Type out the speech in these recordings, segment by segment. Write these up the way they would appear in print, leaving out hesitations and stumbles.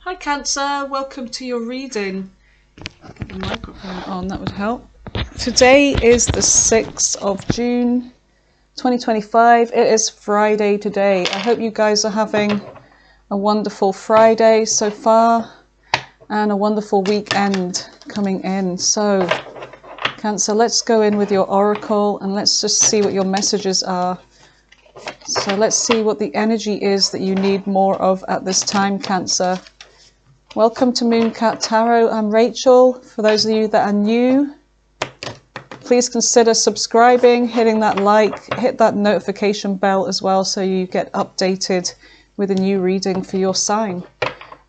Hi Cancer, welcome to your reading. Get the microphone on, that would help. Today is the 6th of June 2025. It is Friday today. I hope you guys are having a wonderful Friday so far and a wonderful weekend coming in. So Cancer, let's go in with your oracle and let's just see what your messages are. So let's see what the energy is that you need more of at this time, Cancer. Welcome to Mooncat Tarot. I'm Rachel. For those of you that are new, please consider subscribing, hitting that like, hit that notification bell as well so you get updated with a new reading for your sign.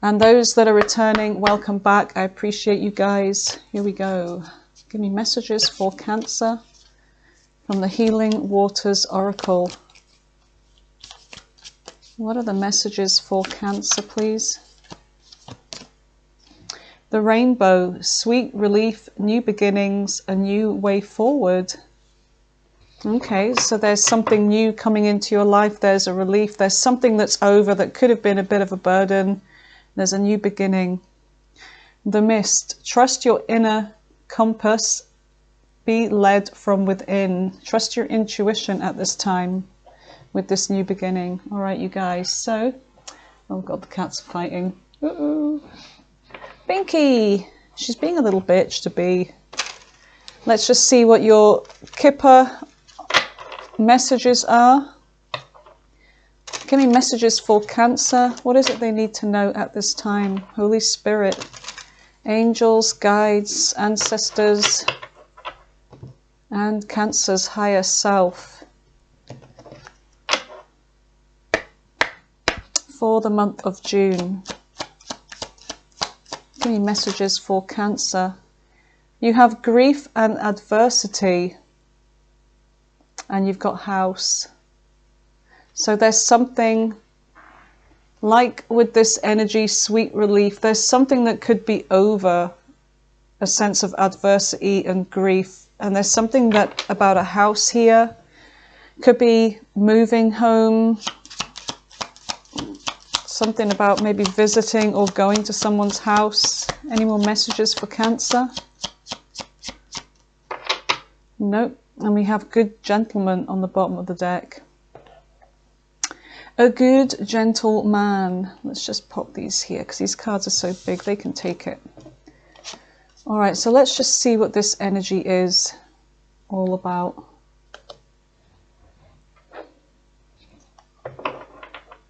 And those that are returning, welcome back. I appreciate you guys. Here we go. Give me messages for Cancer from the Healing Waters Oracle. What are the messages for Cancer, please? The rainbow, sweet relief, new beginnings, a new way forward. Okay, so there's something new coming into your life. There's a relief. There's something that's over that could have been a bit of a burden. There's a new beginning. The mist, trust your inner compass. Be led from within. Trust your intuition at this time with this new beginning. All right, you guys. So, oh God, the cats are fighting. Uh-oh. Binky, she's being a little bitch to be. Let's just see what your Kipper messages are. Give me messages for Cancer. What is it they need to know at this time? Holy Spirit, angels, guides, ancestors, and Cancer's higher self for the month of June. Give me messages for Cancer. You have grief and adversity, and you've got house. So there's something like with this energy, sweet relief, there's something that could be over a sense of adversity and grief. And there's something that about a house here, could be moving home, something about maybe visiting or going to someone's house. Any more messages for Cancer? Nope. And we have good gentleman on the bottom of the deck. A good gentle man. Let's just pop these here because these cards are so big they can take it. All right, so let's just see what this energy is all about.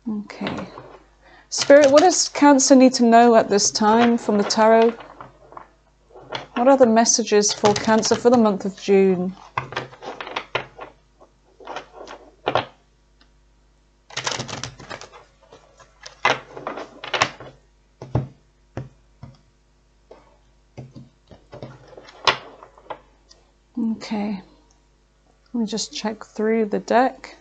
Okay. Spirit, what does Cancer need to know at this time from the tarot? What are the messages for Cancer for the month of June? Okay. Let me just check through the deck.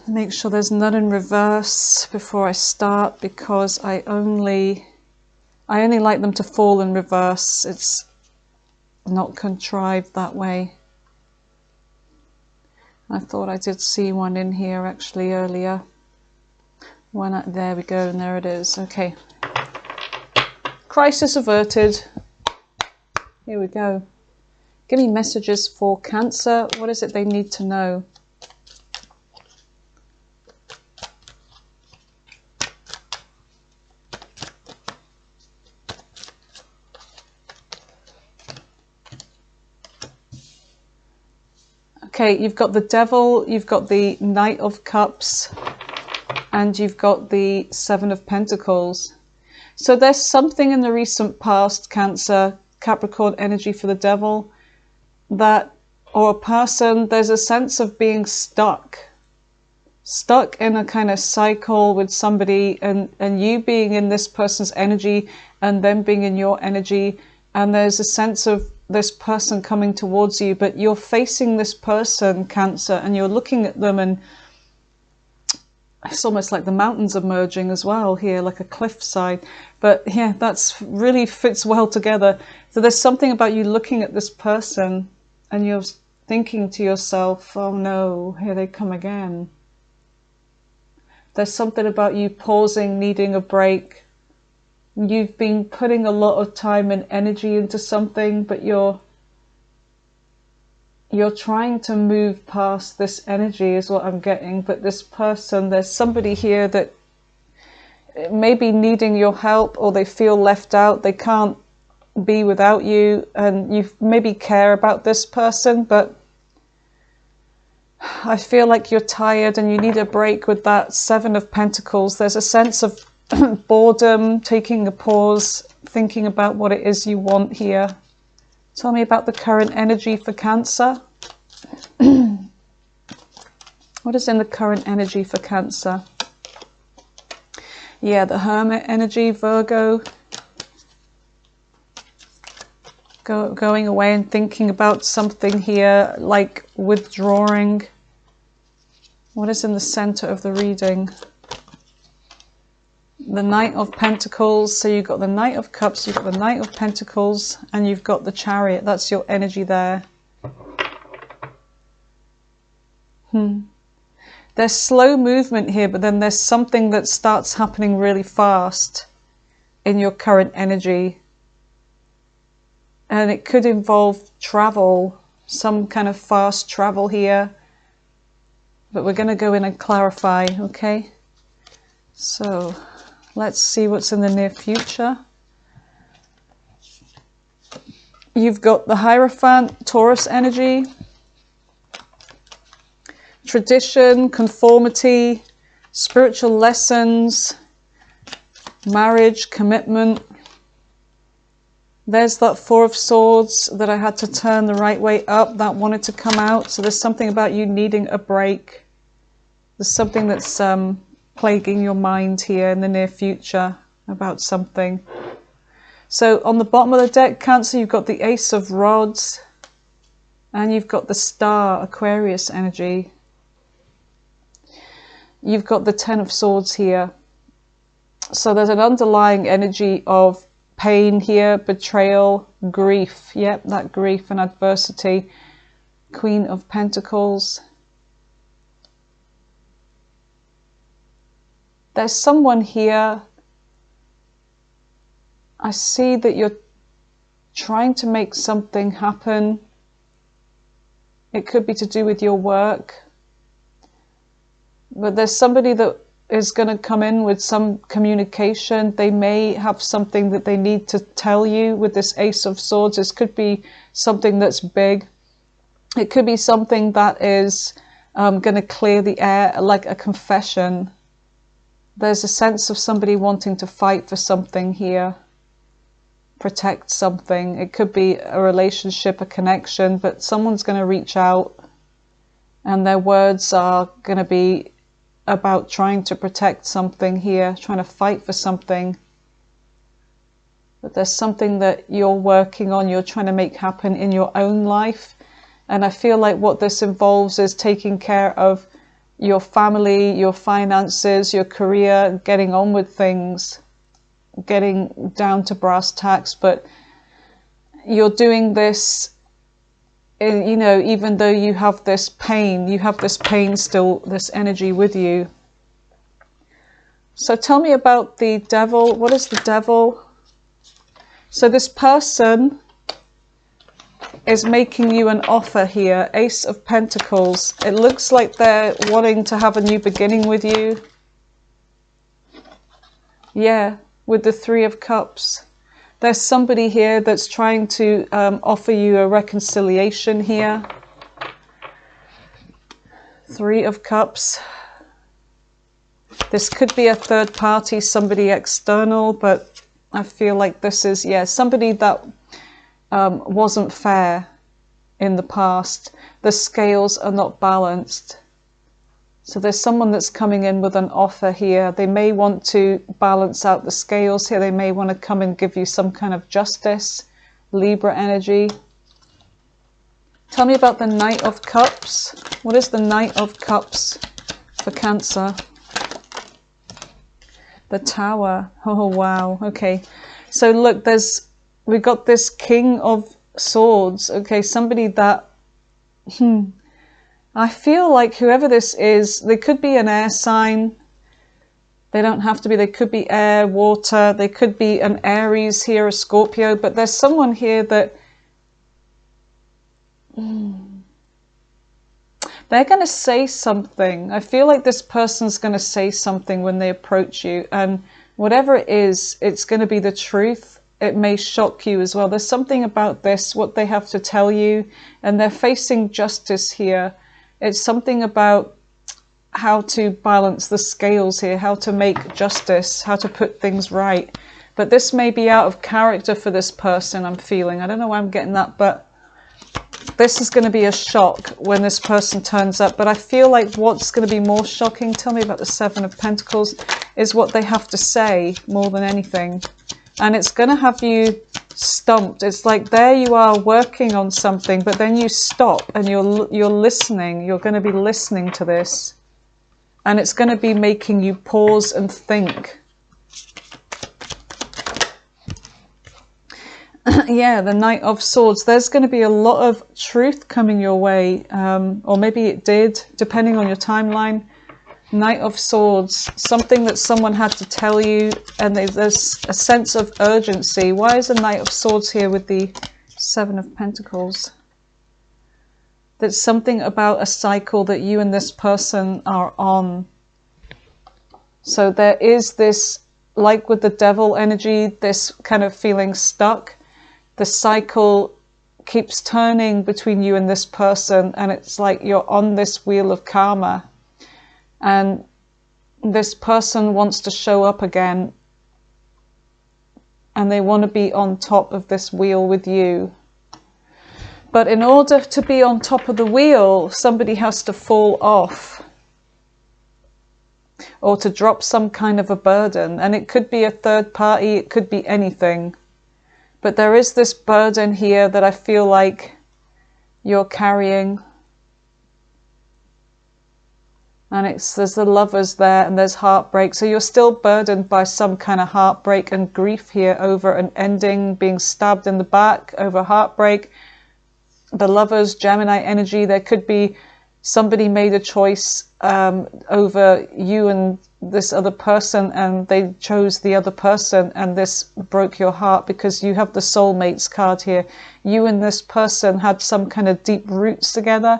Make sure there's none in reverse before I start, because I only like them to fall in reverse. It's not contrived that way. I thought I did see one in here actually earlier. There we go, and there it is. Okay. Crisis averted. Here we go. Give me messages for Cancer. What is it they need to know? Okay, you've got the Devil, you've got the Knight of Cups, and you've got the Seven of Pentacles. So there's something in the recent past, Cancer, Capricorn energy for the Devil, that, or a person, there's a sense of being stuck in a kind of cycle with somebody, and you being in this person's energy and them being in your energy, and there's a sense of this person coming towards you, but you're facing this person, Cancer, and you're looking at them, and it's almost like the mountains are merging as well here, like a cliffside. But yeah, that's really fits well together. So there's something about you looking at this person and you're thinking to yourself, oh no, here they come again. There's something about you pausing, needing a break. You've been putting a lot of time and energy into something, but you're trying to move past this energy is what I'm getting. But this person, there's somebody here that may be needing your help, or they feel left out. They can't be without you, and you maybe care about this person, but I feel like you're tired and you need a break with that Seven of Pentacles. There's a sense of boredom, taking a pause, thinking about what it is you want here. Tell me about the current energy for Cancer. What is in the current energy for Cancer? Yeah, the Hermit energy, Virgo. Going away and thinking about something here, like withdrawing. What is in the center of the reading? The Knight of Pentacles. So you've got the Knight of Cups, you've got the Knight of Pentacles, and you've got the Chariot. That's your energy there. There's slow movement here, but then there's something that starts happening really fast in your current energy. And it could involve travel, some kind of fast travel here. But we're going to go in and clarify, okay? So let's see what's in the near future. You've got the Hierophant, Taurus energy. Tradition, conformity, spiritual lessons, marriage, commitment. There's that Four of Swords that I had to turn the right way up. That wanted to come out. So there's something about you needing a break. There's something that's plaguing your mind here in the near future about something. So on the bottom of the deck, Cancer, you've got the Ace of Rods. And you've got the Star, Aquarius energy. You've got the Ten of Swords here. So there's an underlying energy of pain here, betrayal, grief. Yep, that grief and adversity. Queen of Pentacles. There's someone here. I see that you're trying to make something happen. It could be to do with your work. But there's somebody that is going to come in with some communication. They may have something that they need to tell you with this Ace of Swords. This could be something that's big. It could be something that is going to clear the air, like a confession. There's a sense of somebody wanting to fight for something here. Protect something. It could be a relationship, a connection, but someone's going to reach out and their words are going to be about trying to protect something here, trying to fight for something. But there's something that you're working on, you're trying to make happen in your own life. And I feel like what this involves is taking care of your family, your finances, your career, getting on with things, getting down to brass tacks. But you're doing this, you know, even though you have this pain still, this energy with you. So tell me about the Devil. What is the Devil? So this person is making you an offer here. Ace of Pentacles. It looks like they're wanting to have a new beginning with you. Yeah, with the Three of Cups. There's somebody here that's trying to offer you a reconciliation here. Three of Cups. This could be a third party, somebody external, but I feel like this is, yeah, somebody that wasn't fair in the past. The scales are not balanced. So there's someone that's coming in with an offer here. They may want to balance out the scales here. They may want to come and give you some kind of justice. Libra energy. Tell me about the Knight of Cups. What is the Knight of Cups for Cancer? The Tower. Oh, wow. Okay. So look, we've got this King of Swords. Okay, somebody that... I feel like whoever this is, they could be an air sign. They don't have to be. They could be air, water. They could be an Aries here, a Scorpio. But there's someone here that they're going to say something. I feel like this person's going to say something when they approach you. And whatever it is, it's going to be the truth. It may shock you as well. There's something about this, what they have to tell you. And they're facing justice here. It's something about how to balance the scales here, how to make justice, how to put things right. But this may be out of character for this person, I'm feeling. I don't know why I'm getting that, but this is going to be a shock when this person turns up. But I feel like what's going to be more shocking, tell me about the Seven of Pentacles, is what they have to say more than anything. And it's going to have you stumped. It's like there you are working on something, but then you stop and you're listening. You're going to be listening to this. And it's going to be making you pause and think. Yeah, the Knight of Swords. There's going to be a lot of truth coming your way. Or maybe it did, depending on your timeline. Knight of Swords. Something that someone had to tell you. And there's a sense of urgency. Why is the Knight of Swords here with the Seven of Pentacles? There's something about a cycle that you and this person are on. So there is this, like with the devil energy, this kind of feeling stuck. The cycle keeps turning between you and this person, and it's like you're on this wheel of karma. And this person wants to show up again, and they want to be on top of this wheel with you. But in order to be on top of the wheel, somebody has to fall off or to drop some kind of a burden. And it could be a third party, it could be anything. But there is this burden here that I feel like you're carrying. And there's the Lovers there, and there's heartbreak. So you're still burdened by some kind of heartbreak and grief here over an ending, being stabbed in the back over heartbreak. The Lovers, Gemini energy, there could be somebody made a choice over you and this other person, and they chose the other person, and this broke your heart because you have the soulmates card here. You and this person had some kind of deep roots together.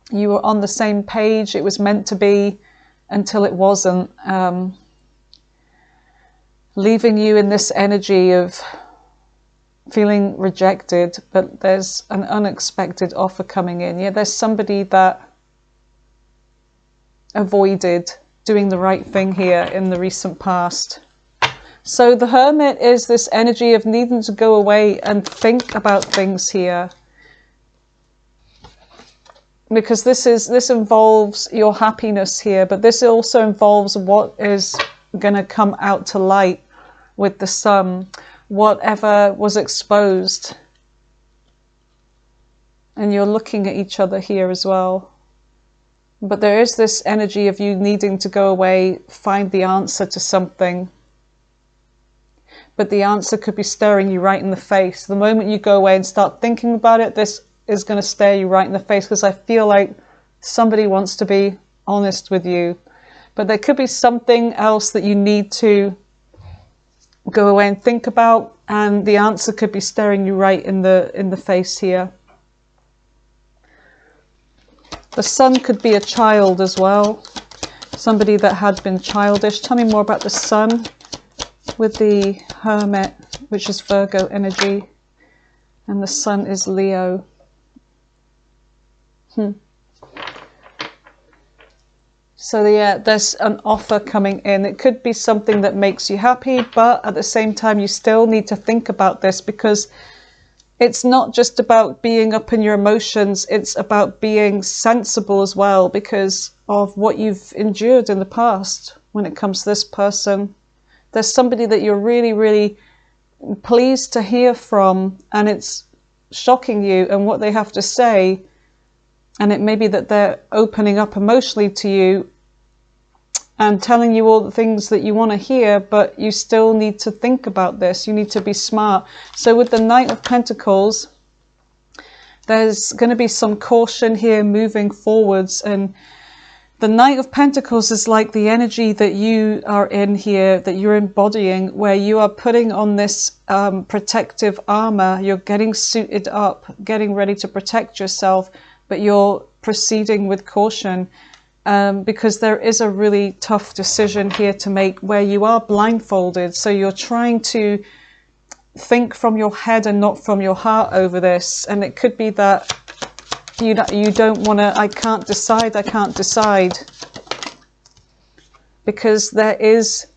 You were on the same page. It was meant to be until it wasn't. Leaving you in this energy of feeling rejected, but there's an unexpected offer coming in. Yeah, there's somebody that avoided doing the right thing here in the recent past. So the Hermit is this energy of needing to go away and think about things here. Because this involves your happiness here, but this also involves what is going to come out to light with the Sun. Whatever was exposed. And you're looking at each other here as well. But there is this energy of you needing to go away, find the answer to something. But the answer could be staring you right in the face. The moment you go away and start thinking about it, this is going to stare you right in the face, because I feel like somebody wants to be honest with you. But there could be something else that you need to go away and think about, and the answer could be staring you right in the face here. The Sun could be a child as well, somebody that had been childish. Tell me more about the Sun with the Hermit, which is Virgo energy, and the Sun is Leo. So yeah, there's an offer coming in. It could be something that makes you happy, but at the same time you still need to think about this, because it's not just about being up in your emotions, it's about being sensible as well, because of what you've endured in the past when it comes to this person. There's somebody that you're really, really pleased to hear from, and it's shocking you and what they have to say. And it may be that they're opening up emotionally to you and telling you all the things that you want to hear, but you still need to think about this. You need to be smart. So with the Knight of Pentacles, there's going to be some caution here moving forwards, and The Knight of Pentacles is like the energy that you are in here, that you're embodying, where you are putting on this protective armor. You're getting suited up, getting ready to protect yourself, but you're proceeding with caution because there is a really tough decision here to make where you are blindfolded. So you're trying to think from your head and not from your heart over this. And it could be that you don't want to, I can't decide. Because there is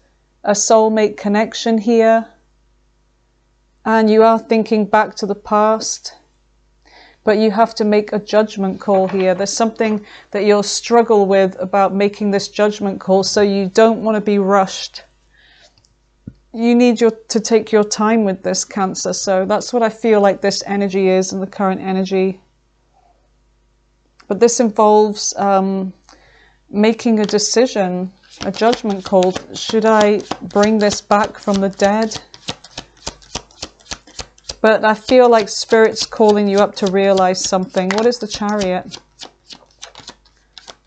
a soulmate connection here. And you are thinking back to the past. But you have to make a judgment call here. There's something that you'll struggle with about making this judgment call. So you don't want to be rushed. You need to take your time with this, Cancer. So that's what I feel like this energy is in the current energy. But this involves making a decision, a judgment call. Should I bring this back from the dead? But I feel like Spirit's calling you up to realize something. What is the Chariot?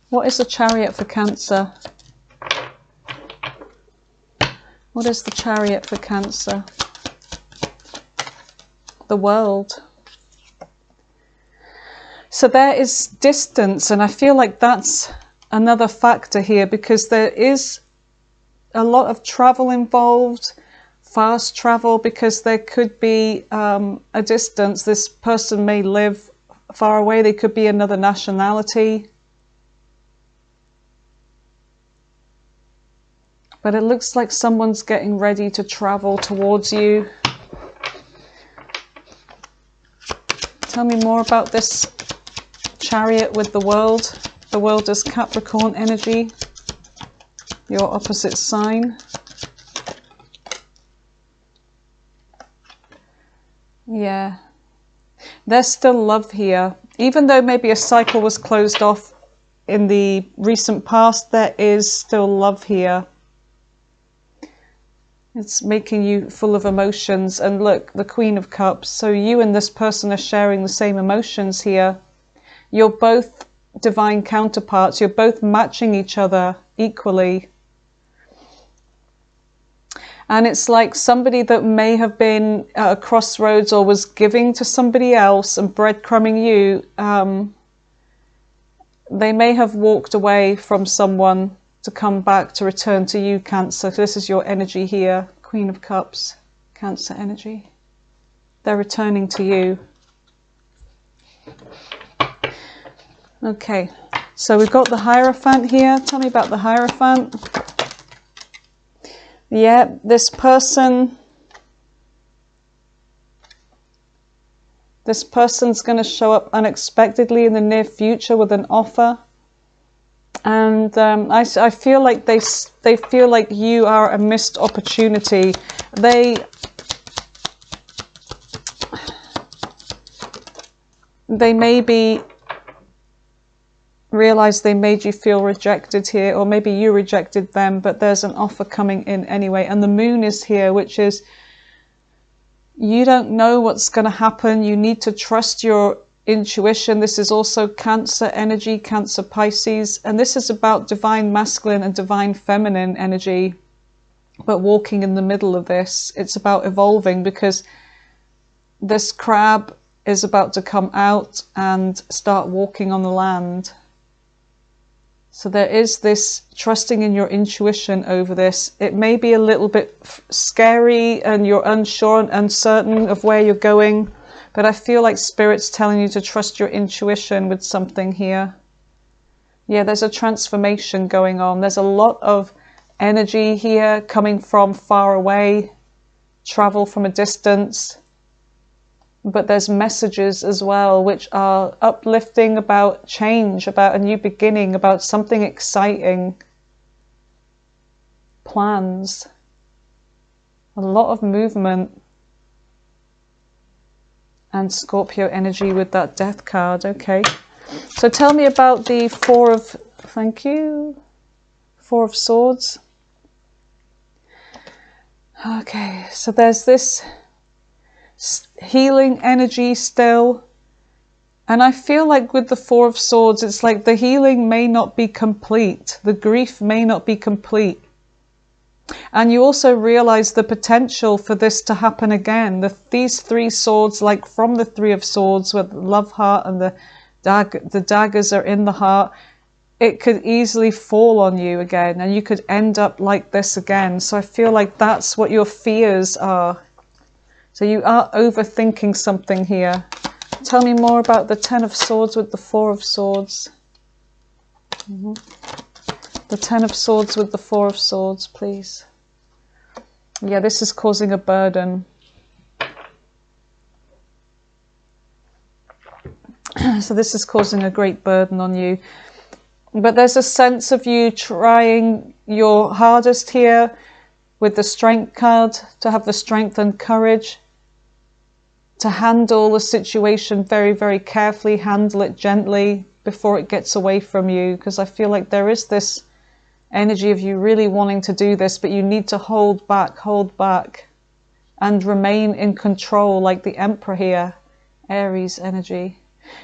What is the Chariot for Cancer? What is the Chariot for Cancer? The World. So there is distance, and I feel like that's another factor here, because there is a lot of travel involved, fast travel, because there could be a distance. This person may live far away. They could be another nationality. But it looks like someone's getting ready to travel towards you. Tell me more about this Chariot with the World. The World is Capricorn energy, your opposite sign. Yeah. There's still love here. Even though maybe a cycle was closed off in the recent past, there is still love here. It's making you full of emotions. And look, the Queen of Cups. So you and this person are sharing the same emotions here. You're both divine counterparts. You're both matching each other equally. And it's like somebody that may have been at a crossroads or was giving to somebody else and breadcrumbing you. They may have walked away from someone to come back, to return to you, Cancer. This is your energy here, Queen of Cups, Cancer energy. They're returning to you. Okay, so we've got the Hierophant here. Tell me about the Hierophant. Yeah, this person's going to show up unexpectedly in the near future with an offer. And I feel like they feel like you are a missed opportunity. They maybe realize they made you feel rejected here, or maybe you rejected them, but there's an offer coming in anyway. And the Moon is here, which is you don't know what's going to happen. You need to trust your intuition. This is also Cancer energy, Cancer Pisces, and this is about divine masculine and divine feminine energy, but walking in the middle of this. It's about evolving, because this crab is about to come out and start walking on the land. So there is this trusting in your intuition over this. It may be a little bit scary and you're unsure and uncertain of where you're going, but I feel like Spirit's telling you to trust your intuition with something here. Yeah, there's a transformation going on. There's a lot of energy here coming from far away, travel from a distance. But there's messages as well which are uplifting, about change, about a new beginning, about something exciting. Plans. A lot of movement. And Scorpio energy with that Death card. Okay. So tell me about the Four of... Thank you. Four of Swords. Okay. So there's this healing energy still, And I feel like with the Four of Swords, it's like the healing may not be complete. The grief may not be complete. And you also realize the potential for this to happen again. These three swords, like from the Three of Swords, with the love heart and the daggers are in the heart, it could easily fall on you again, and you could end up like this again. So I feel like that's what your fears are. So you are overthinking something here. Tell me more about the Ten of Swords with the Four of Swords. The Ten of Swords with the Four of Swords, please. Yeah, this is causing a burden. So this is causing a great burden on you. But there's a sense of you trying your hardest here with the Strength card, to have the strength and courage to handle the situation very, very carefully, handle it gently before it gets away from you. Because I feel like there is this energy of you really wanting to do this, but you need to hold back and remain in control, like the Emperor here, Aries energy.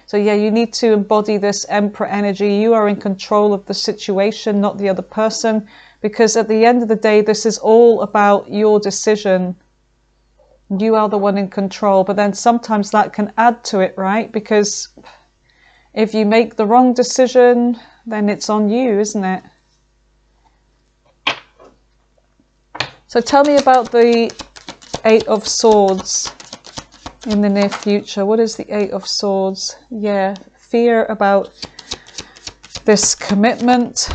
So yeah, you need to embody this Emperor energy. You are in control of the situation, not the other person, because at the end of the day, this is all about your decision. You are the one in control, but then sometimes that can add to it, right? Because if you make the wrong decision, then it's on you, isn't it? So tell me about the Eight of Swords in the near future. What is the Eight of Swords? Yeah, fear about this commitment.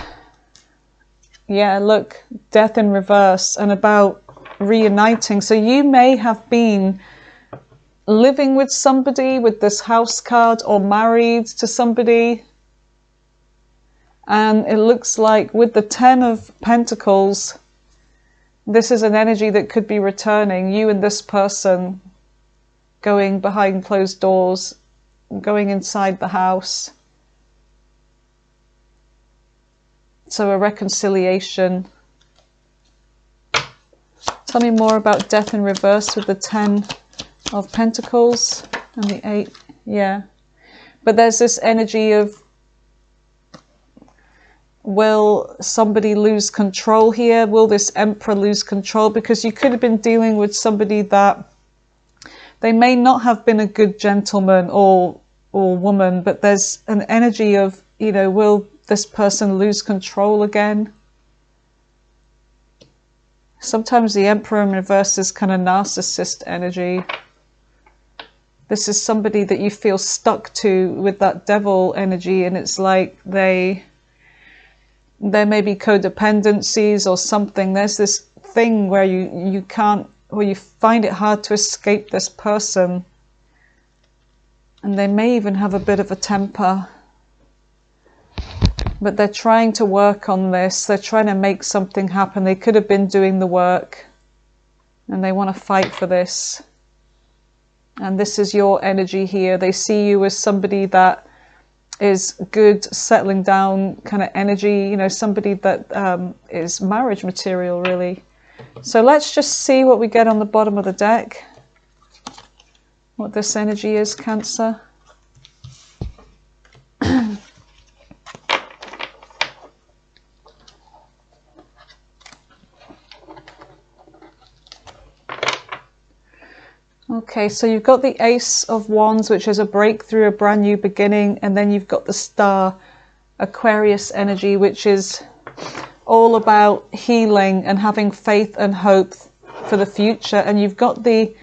Yeah, look, death in reverse, and about reuniting. So you may have been living with somebody with this House card, or married to somebody, and it looks like with the Ten of Pentacles, this is an energy that could be returning. You and this person going behind closed doors, going inside the house. So a reconciliation. Tell me more about death in reverse with the Ten of Pentacles and the Eight. Yeah. But there's this energy of, will somebody lose control here? Will this Emperor lose control? Because you could have been dealing with somebody that they may not have been a good gentleman or woman, but there's an energy of, you know, will this person lose control again? Sometimes the Emperor in reverse is kind of narcissist energy. This is somebody that you feel stuck to with that Devil energy, and it's like there may be codependencies or something. There's this thing where you can't, or you find it hard to escape this person. And they may even have a bit of a temper. But they're trying to work on this. They're trying to make something happen. They could have been doing the work, and they want to fight for this. And this is your energy here. They see you as somebody that is good, settling down kind of energy, you know, somebody that is marriage material, really. So let's just see what we get on the bottom of the deck. What this energy is, Cancer. Okay, so you've got the Ace of Wands, which is a breakthrough, a brand new beginning, and then you've got the Star, Aquarius energy, which is all about healing and having faith and hope for the future. And you've got the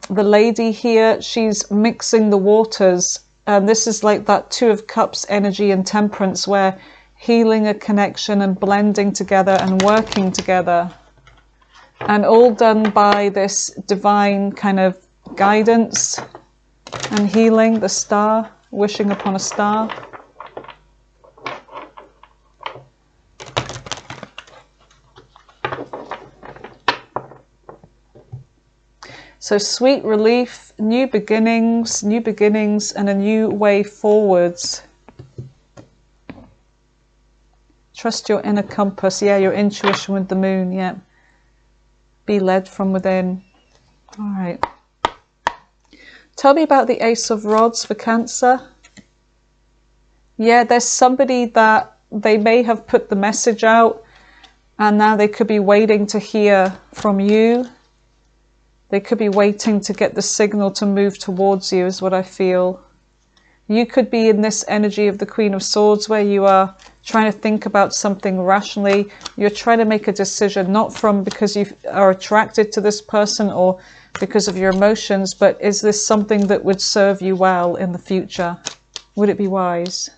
lady here, she's mixing the waters, and this is like that Two of Cups energy and Temperance, where healing a connection and blending together and working together. And all done by this divine kind of guidance and healing, the Star, wishing upon a star. So sweet relief, new beginnings, and a new way forwards. Trust your inner compass. Yeah, your intuition with the moon, yeah. Be led from within. All right. Tell me about the Ace of Rods for Cancer. Yeah, there's somebody that they may have put the message out and now they could be waiting to hear from you. They could be waiting to get the signal to move towards you, is what I feel. You could be in this energy of the Queen of Swords where you are trying to think about something rationally. You're trying to make a decision, not from because you are attracted to this person or because of your emotions, but is this something that would serve you well in the future? Would it be wise?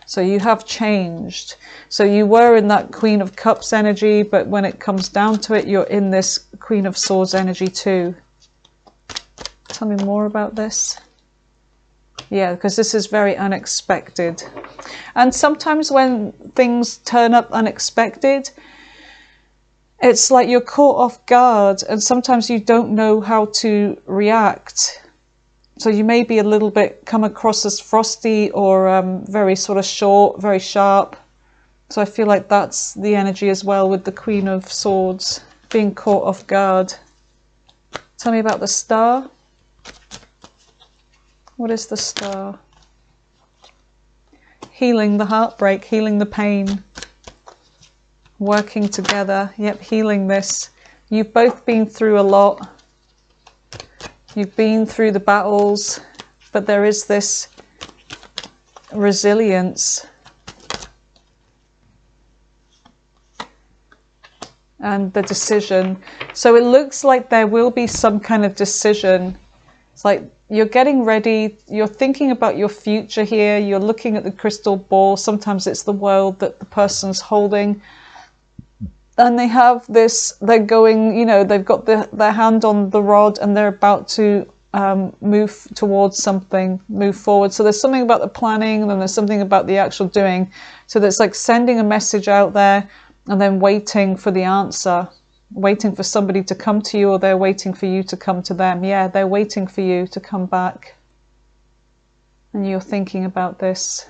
So you have changed. So you were in that Queen of Cups energy, but when it comes down to it, you're in this Queen of Swords energy too. Tell me more about this. Yeah, because this is very unexpected. And sometimes when things turn up unexpected, it's like you're caught off guard and sometimes you don't know how to react. So you may be a little bit come across as frosty or very sort of short, very sharp. So I feel like that's the energy as well with the Queen of Swords, being caught off guard. Tell me about the Star. What is the Star? Healing the heartbreak, healing the pain. Working together, yep, healing this. You've both been through a lot. You've been through the battles, but there is this resilience. And the decision. So it looks like there will be some kind of decision. It's like you're getting ready, you're thinking about your future here, you're looking at the crystal ball. Sometimes it's the world that the person's holding. And they have this, they're going, you know, they've got their hand on the rod and they're about to move towards something, move forward. So there's something about the planning and then there's something about the actual doing. So there's like sending a message out there and then waiting for the answer, waiting for somebody to come to you or they're waiting for you to come to them. Yeah, they're waiting for you to come back. And you're thinking about this.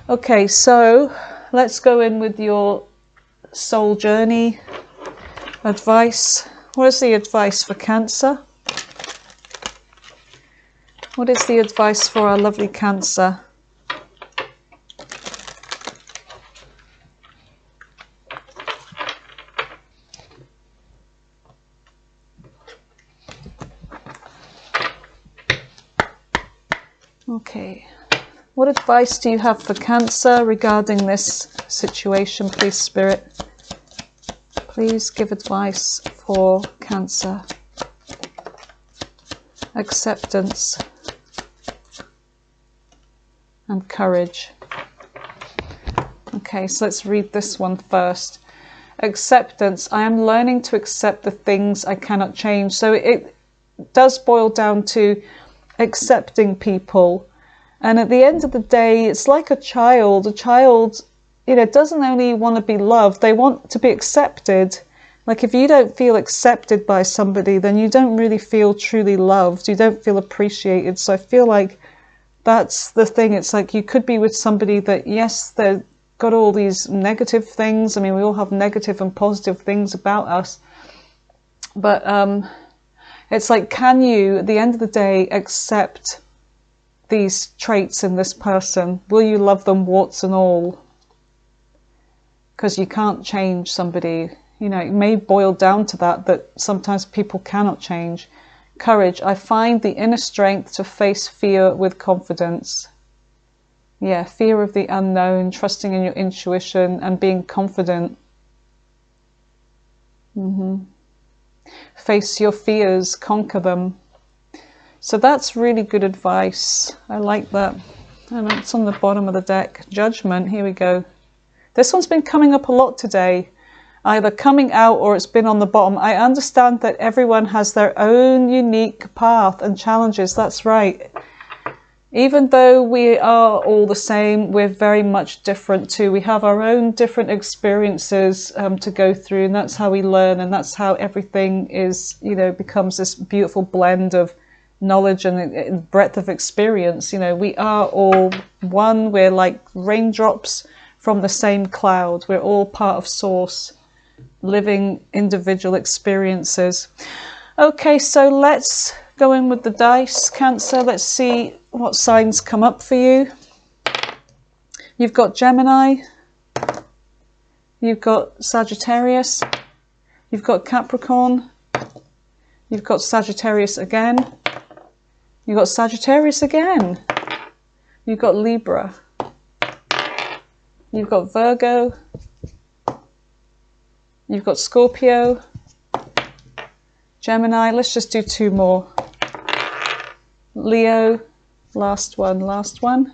Okay, so let's go in with your soul journey advice. What is the advice for Cancer? What is the advice for our lovely Cancer? Okay. What advice do you have for Cancer regarding this situation, please, Spirit? Please give advice for Cancer. Acceptance and courage. Okay, so let's read this one first. Acceptance. I am learning to accept the things I cannot change. So it does boil down to accepting people. And at the end of the day, it's like a child. A child, you know, doesn't only want to be loved, they want to be accepted. Like if you don't feel accepted by somebody, then you don't really feel truly loved. You don't feel appreciated. So I feel like that's the thing. It's like you could be with somebody that, yes, they've got all these negative things. I mean, we all have negative and positive things about us. But it's like, can you, at the end of the day, accept these traits in this person? Will you love them warts and all? Because you can't change somebody. You know, it may boil down to that sometimes people cannot change. Courage. I find the inner strength to face fear with confidence. Yeah, fear of the unknown, trusting in your intuition and being confident. Face your fears, conquer them. So that's really good advice. I like that. And it's on the bottom of the deck. Judgment. Here we go. This one's been coming up a lot today. Either coming out or it's been on the bottom. I understand that everyone has their own unique path and challenges. That's right. Even though we are all the same, we're very much different too. We have our own different experiences to go through, and that's how we learn, and that's how everything is, you know, becomes this beautiful blend of knowledge and breadth of experience. You know, we are all one. We're like raindrops from the same cloud. We're all part of Source, living individual experiences. Okay, so let's Go in with the dice, Cancer. Let's see what signs come up for you. You've got Gemini. You've got Sagittarius. You've got Capricorn. You've got Sagittarius again. You've got Sagittarius again. You've got Libra. You've got Virgo. You've got Scorpio. Gemini. Let's just do 2 more. Leo. Last one.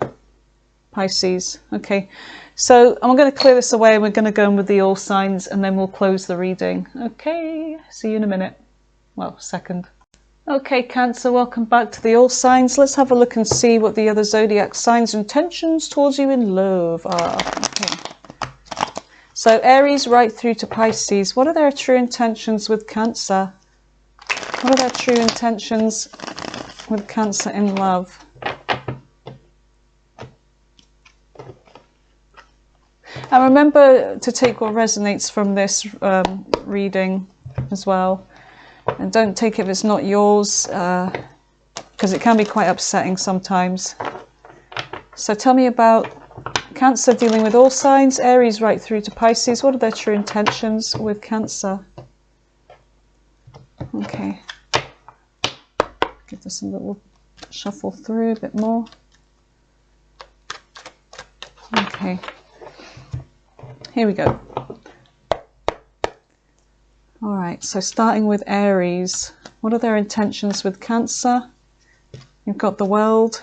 Pisces. Okay, so I'm going to clear this away and we're going to go in with the all signs and then we'll close the reading. Okay, see you in a minute. Well, second. Okay, Cancer, welcome back to the all signs. Let's have a look and see what the other zodiac signs and intentions towards you in love are. Okay. So Aries right through to Pisces. What are their true intentions with Cancer? What are their true intentions with Cancer in love? And remember to take what resonates from this reading as well. And don't take it if it's not yours, because it can be quite upsetting sometimes. So tell me about Cancer dealing with all signs, Aries right through to Pisces. What are their true intentions with Cancer? Okay. Give this a little shuffle through a bit more. Okay. Here we go. All right, so starting with Aries, what are their intentions with Cancer? You've got the World.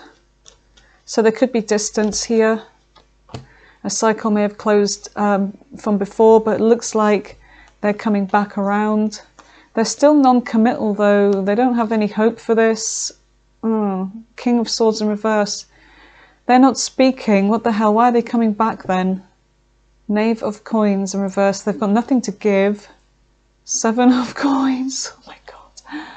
So there could be distance here. A cycle may have closed from before, but it looks like they're coming back around. They're still non-committal though. They don't have any hope for this. King of Swords in reverse. They're not speaking. What the hell? Why are they coming back then? Knave of Coins in reverse. They've got nothing to give. 7 of Coins. Oh my God.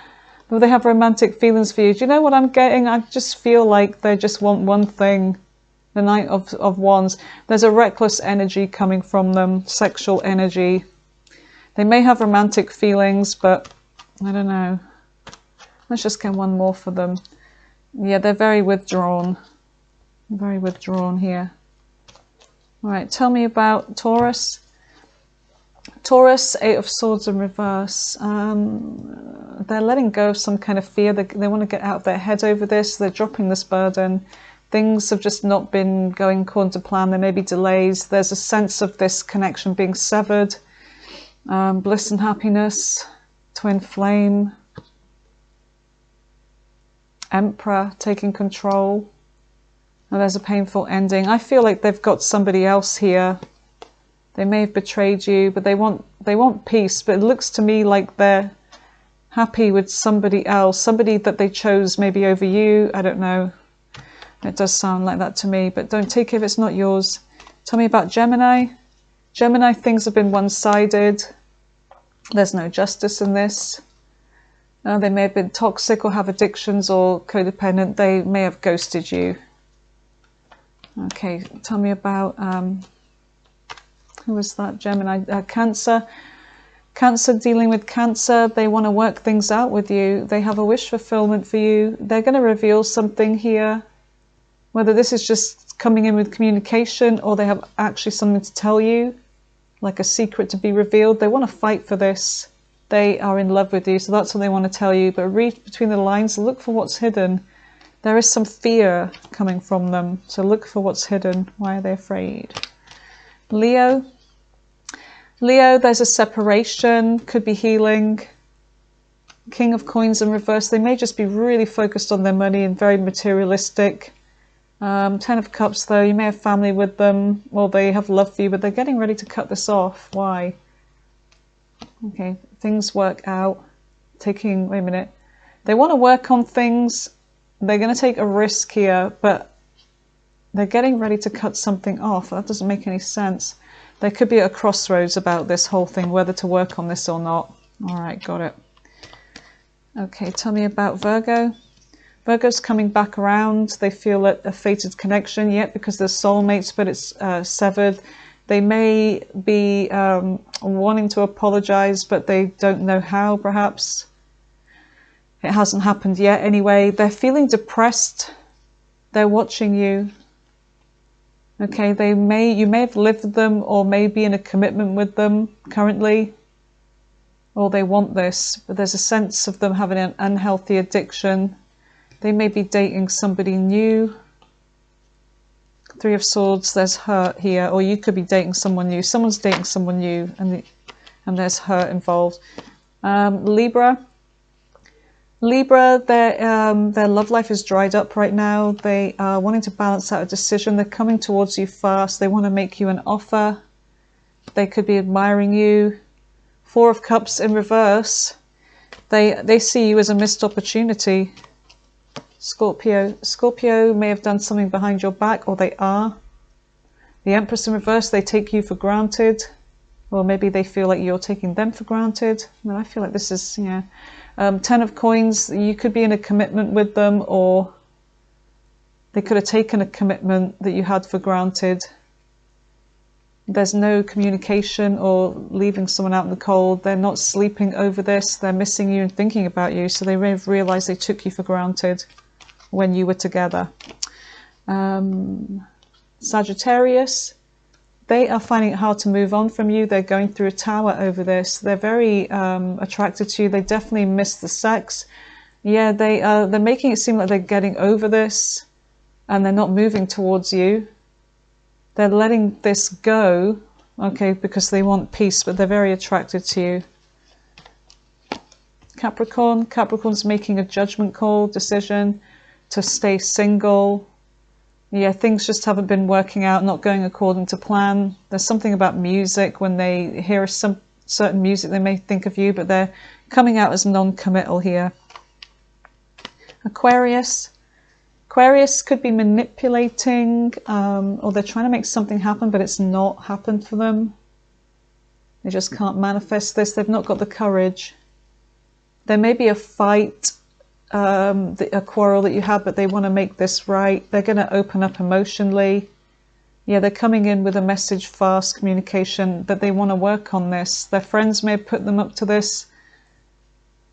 Will they have romantic feelings for you? Do you know what I'm getting? I just feel like they just want one thing. The Knight of Wands. There's a reckless energy coming from them. Sexual energy. They may have romantic feelings, but I don't know. Let's just get one more for them. Yeah, they're very withdrawn. Very withdrawn here. All right, tell me about Taurus. Taurus, 8 of Swords in reverse. They're letting go of some kind of fear. They want to get out of their head over this. They're dropping this burden. Things have just not been going according to plan. There may be delays. There's a sense of this connection being severed. Bliss and happiness. Twin flame. Emperor taking control. And there's a painful ending. I feel like they've got somebody else here. They may have betrayed you, but they want peace. But it looks to me like they're happy with somebody else, somebody that they chose maybe over you. I don't know. It does sound like that to me, but don't take it if it's not yours. Tell me about Gemini. Gemini, things have been one-sided. There's no justice in this. They may have been toxic or have addictions or codependent. They may have ghosted you. Okay, tell me about, who was that? Gemini, Cancer. Cancer, dealing with Cancer. They want to work things out with you. They have a wish fulfillment for you. They're going to reveal something here. Whether this is just coming in with communication or they have actually something to tell you, like a secret to be revealed. They want to fight for this. They are in love with you, so that's what they want to tell you. But read between the lines, look for what's hidden. There is some fear coming from them, so look for what's hidden. Why are they afraid? Leo. Leo, there's a separation, could be healing. King of Coins in reverse. They may just be really focused on their money and very materialistic. 10 of Cups though, you may have family with them, or they have love for you, but they're getting ready to cut this off. Why? Okay, things work out. Wait a minute. They want to work on things. They're going to take a risk here, but they're getting ready to cut something off. That doesn't make any sense. They could be at a crossroads about this whole thing, whether to work on this or not. All right, got it. Okay, tell me about Virgo. Virgo's coming back around. They feel a fated connection yet because they're soulmates, but it's severed. They may be wanting to apologize, but they don't know how, perhaps. It hasn't happened yet anyway. They're feeling depressed. They're watching you. Okay, you may have lived with them or may be in a commitment with them currently, or they want this, but there's a sense of them having an unhealthy addiction. They may be dating somebody new. Three of Swords, there's hurt here, or you could be dating someone new. Someone's dating someone new, and there's hurt involved. Libra, their love life is dried up right now. They are wanting to balance out a decision. They're coming towards you fast. They want to make you an offer. They could be admiring you. Four of Cups in reverse. They see you as a missed opportunity. Scorpio may have done something behind your back, or they are. The Empress in reverse, they take you for granted. Or maybe they feel like you're taking them for granted. No, I feel like this is, yeah. Ten of Coins, you could be in a commitment with them, or they could have taken a commitment that you had for granted. There's no communication or leaving someone out in the cold. They're not sleeping over this. They're missing you and thinking about you. So they may have realized they took you for granted when you were together. Sagittarius, they are finding it hard to move on from you. They're going through a tower over this. They're very attracted to you. They definitely miss the sex. Yeah, they're making it seem like they're getting over this and they're not moving towards you. They're letting this go, okay, because they want peace, but they're very attracted to you. Capricorn's making a judgment call, decision to stay single. Yeah, things just haven't been working out, not going according to plan. There's something about music. When they hear some certain music, they may think of you, but they're coming out as non-committal here. Aquarius could be manipulating, or they're trying to make something happen, but it's not happened for them. They just can't manifest this. They've not got the courage. There may be a fight, a quarrel that you had, but they want to make this right. They're going to open up emotionally. Yeah, they're coming in with a message, fast communication, that they want to work on this. Their friends may have put them up to this.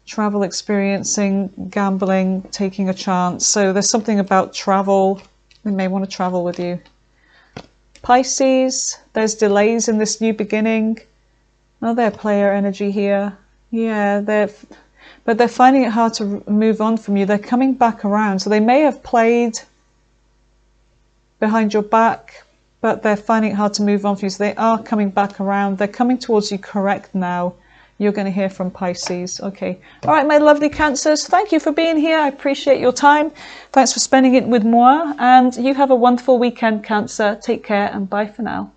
Travel, experiencing, gambling, taking a chance. So there's something about travel. They may want to travel with you. Pisces, there's delays in this new beginning. Oh, they're player energy here. Yeah, but they're finding it hard to move on from you. They're coming back around. So they may have played behind your back, but they're finding it hard to move on from you. So they are coming back around. They're coming towards you correct now. You're going to hear from Pisces. Okay. All right, my lovely Cancers. Thank you for being here. I appreciate your time. Thanks for spending it with moi. And you have a wonderful weekend, Cancer. Take care and bye for now.